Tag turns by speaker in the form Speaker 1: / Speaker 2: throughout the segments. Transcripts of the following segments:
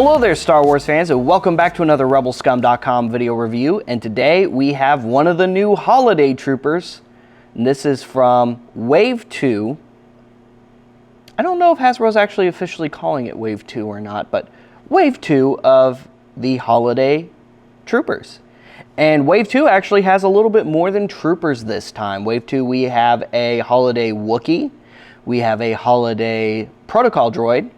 Speaker 1: Hello there, Star Wars fans, and welcome back to another Rebelscum.com video review. And today we have one of the new holiday troopers. And this is from Wave 2. I don't know if Hasbro's actually officially calling it Wave 2 or not, but Wave 2 of the holiday troopers. And Wave 2 actually has a little bit more than troopers this time. Wave 2, we have a holiday Wookiee, we have a holiday protocol droid,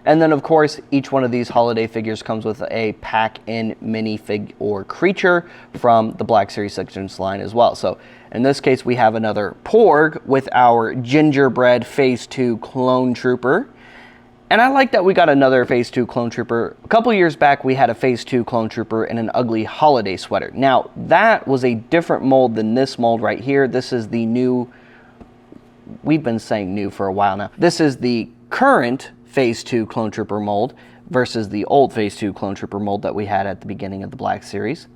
Speaker 1: and then, of course, each one of these holiday figures comes with a pack-in minifig or creature from the Black Series Sections line as well. So, in this case, we have another Porg with our gingerbread Phase 2 clone trooper. And I like that we got another Phase 2 clone trooper. A couple years back, we had a Phase 2 clone trooper in an ugly holiday sweater. Now, that was a different mold than this mold right here. This is the new... We've been saying new for a while now. This is the current Phase 2 Clone Trooper mold versus the old Phase 2 Clone Trooper mold that we had at the beginning of the Black Series.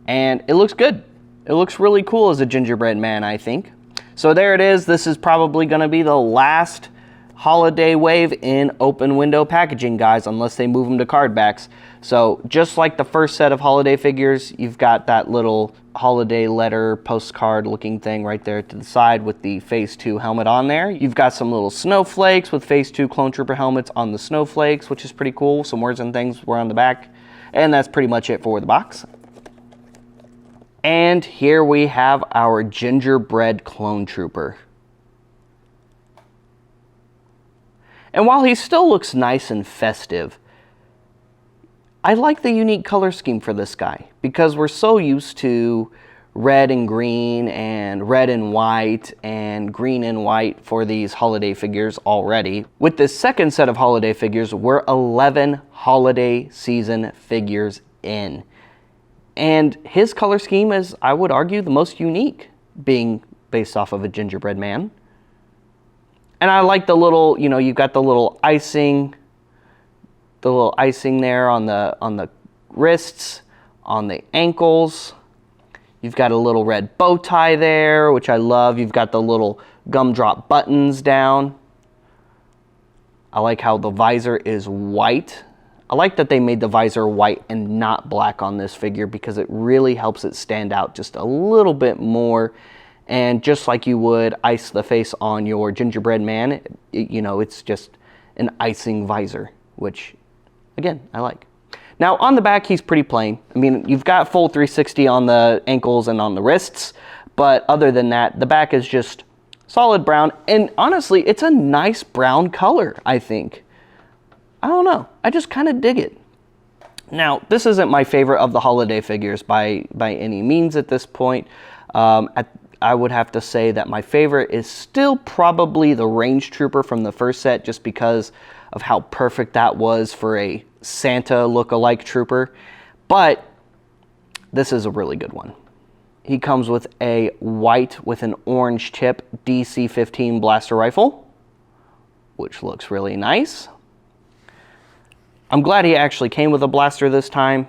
Speaker 1: And it looks good. It looks really cool as a gingerbread man, I think. So there it is. This is probably going to be the last holiday wave in open window packaging, guys, unless they move them to card backs. So just like the first set of holiday figures, you've got that little holiday letter postcard looking thing right there to the side with the Phase 2 helmet on there. You've got some little snowflakes with Phase 2 Clone Trooper helmets on the snowflakes, which is pretty cool. Some words and things were on the back. And that's pretty much it for the box. And here we have our gingerbread clone trooper. And while he still looks nice and festive, I like the unique color scheme for this guy because we're so used to red and green and red and white and green and white for these holiday figures already. With this second set of holiday figures, we're 11 holiday season figures in. And his color scheme is, I would argue, the most unique, being based off of a gingerbread man. And I like the little, you know, you've got the little icing there on the wrists, on the ankles. You've got a little red bow tie there, which I love. You've got the little gumdrop buttons down. I like how the visor is white. I like that they made the visor white and not black on this figure because it really helps it stand out just a little bit more. And just like you would ice the face on your gingerbread man, you know, it's just an icing visor, which, again, I like. Now, on the back, he's pretty plain. I mean, you've got full 360 on the ankles and on the wrists, but other than that, the back is just solid brown. And honestly, it's a nice brown color, I think. I don't know. I just kind of dig it. Now, this isn't my favorite of the holiday figures by any means at this point. I would have to say that my favorite is still probably the Range Trooper from the first set, just because of how perfect that was for a Santa look-alike trooper. But this is a really good one. He comes with a white with an orange tip DC-15 blaster rifle, which looks really nice. I'm glad he actually came with a blaster this time,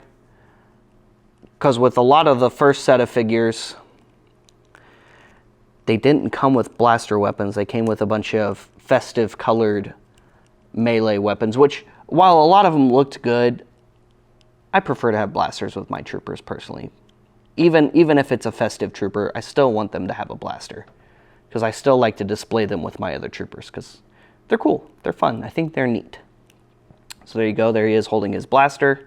Speaker 1: because with a lot of the first set of figures, they didn't come with blaster weapons. They came with a bunch of festive colored melee weapons, which, while a lot of them looked good, I prefer to have blasters with my troopers personally. Even if it's a festive trooper, I still want them to have a blaster, because I still like to display them with my other troopers, because they're cool, they're fun, I think they're neat. So there you go, there he is holding his blaster.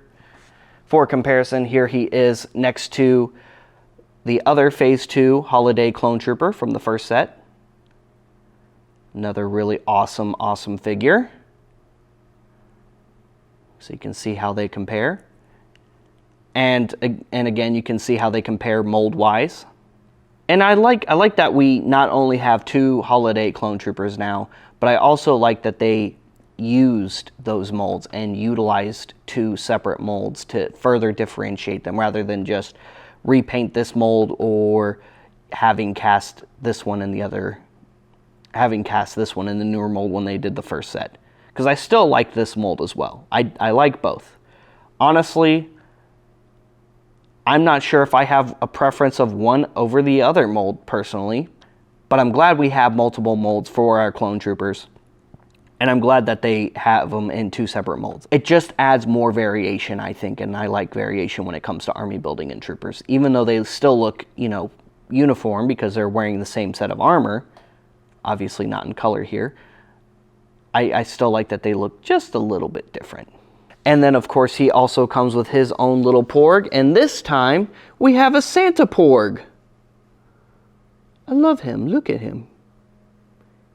Speaker 1: For comparison, here he is next to the other Phase 2 Holiday Clone Trooper from the first set. Another really awesome, awesome figure. So you can see how they compare. And again, you can see how they compare mold-wise. And I like that we not only have 2 Holiday Clone Troopers now, but I also like that they used those molds and utilized 2 separate molds to further differentiate them, rather than just repaint this mold or having cast this one in the newer mold when they did the first set. Because I still like this mold as well. I like both. Honestly, I'm not sure if I have a preference of one over the other mold personally, but I'm glad we have multiple molds for our clone troopers. And I'm glad that they have them in 2 separate molds. It just adds more variation, I think, and I like variation when it comes to army building and troopers. Even though they still look, you know, uniform because they're wearing the same set of armor, obviously not in color here, I still like that they look just a little bit different. And then, of course, he also comes with his own little Porg, and this time we have a Santa Porg. I love him. Look at him.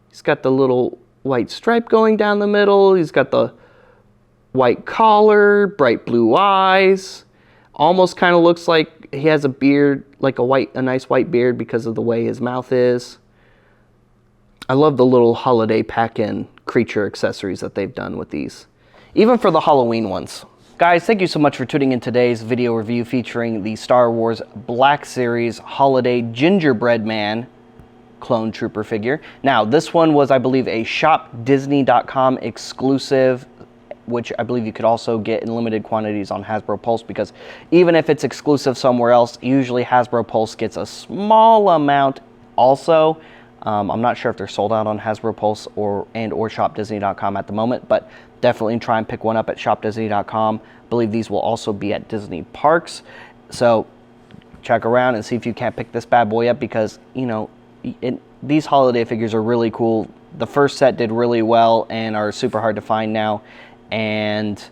Speaker 1: He's got the little white stripe going down the middle. He's got the white collar, bright blue eyes. Almost kind of looks like he has a beard, like a nice white beard because of the way his mouth is. I love the little holiday pack-in creature accessories that they've done with these, even for the Halloween ones. Guys, thank you so much for tuning in today's video review featuring the Star Wars Black Series Holiday Gingerbread Man clone trooper figure. Now, this one was, I believe, a shopdisney.com exclusive, which I believe you could also get in limited quantities on Hasbro Pulse, because even if it's exclusive somewhere else, usually Hasbro Pulse gets a small amount also. I'm not sure if they're sold out on Hasbro Pulse or shopdisney.com at the moment, but definitely try and pick one up at shopdisney.com. I believe these will also be at Disney parks. So check around and see if you can't pick this bad boy up, because, you know, these holiday figures are really cool. The first set did really well and are super hard to find now. And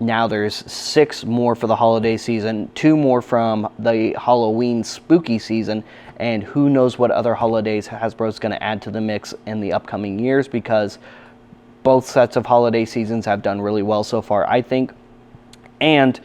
Speaker 1: now there's 6 more for the holiday season, 2 more from the Halloween spooky season, and who knows what other holidays Hasbro's going to add to the mix in the upcoming years, because both sets of holiday seasons have done really well so far, I think. And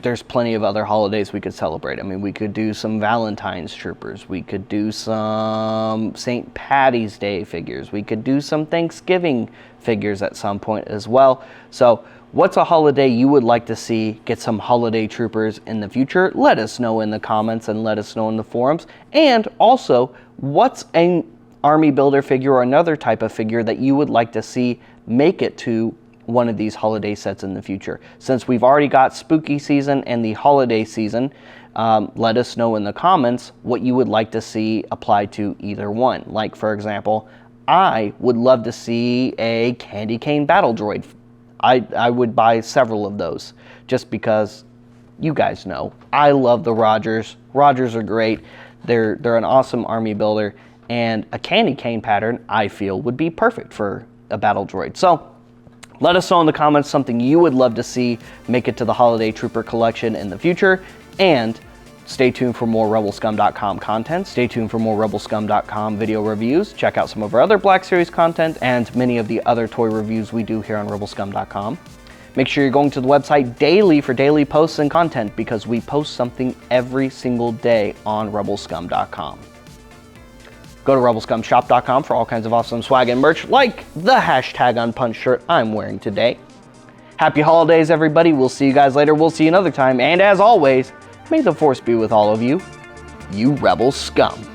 Speaker 1: there's plenty of other holidays we could celebrate. I mean, we could do some Valentine's troopers. We could do some St. Patty's Day figures. We could do some Thanksgiving figures at some point as well. So what's a holiday you would like to see get some holiday troopers in the future? Let us know in the comments and let us know in the forums. And also, what's an army builder figure or another type of figure that you would like to see make it to one of these holiday sets in the future? Since we've already got spooky season and the holiday season, let us know in the comments what you would like to see apply to either one. Like, for example, I would love to see a candy cane battle droid. I would buy several of those, just because you guys know I love the Rogers. Rogers are great. They're an awesome army builder, and a candy cane pattern I feel would be perfect for a battle droid. So let us know in the comments something you would love to see make it to the Holiday Trooper collection in the future, and stay tuned for more Rebelscum.com content. Stay tuned for more Rebelscum.com video reviews. Check out some of our other Black Series content and many of the other toy reviews we do here on Rebelscum.com. Make sure you're going to the website daily for daily posts and content, because we post something every single day on Rebelscum.com. Go to RebelscumShop.com for all kinds of awesome swag and merch, like the #Unpunched shirt I'm wearing today. Happy holidays, everybody. We'll see you guys later. We'll see you another time. And as always, may the Force be with all of you, you Rebel Scum.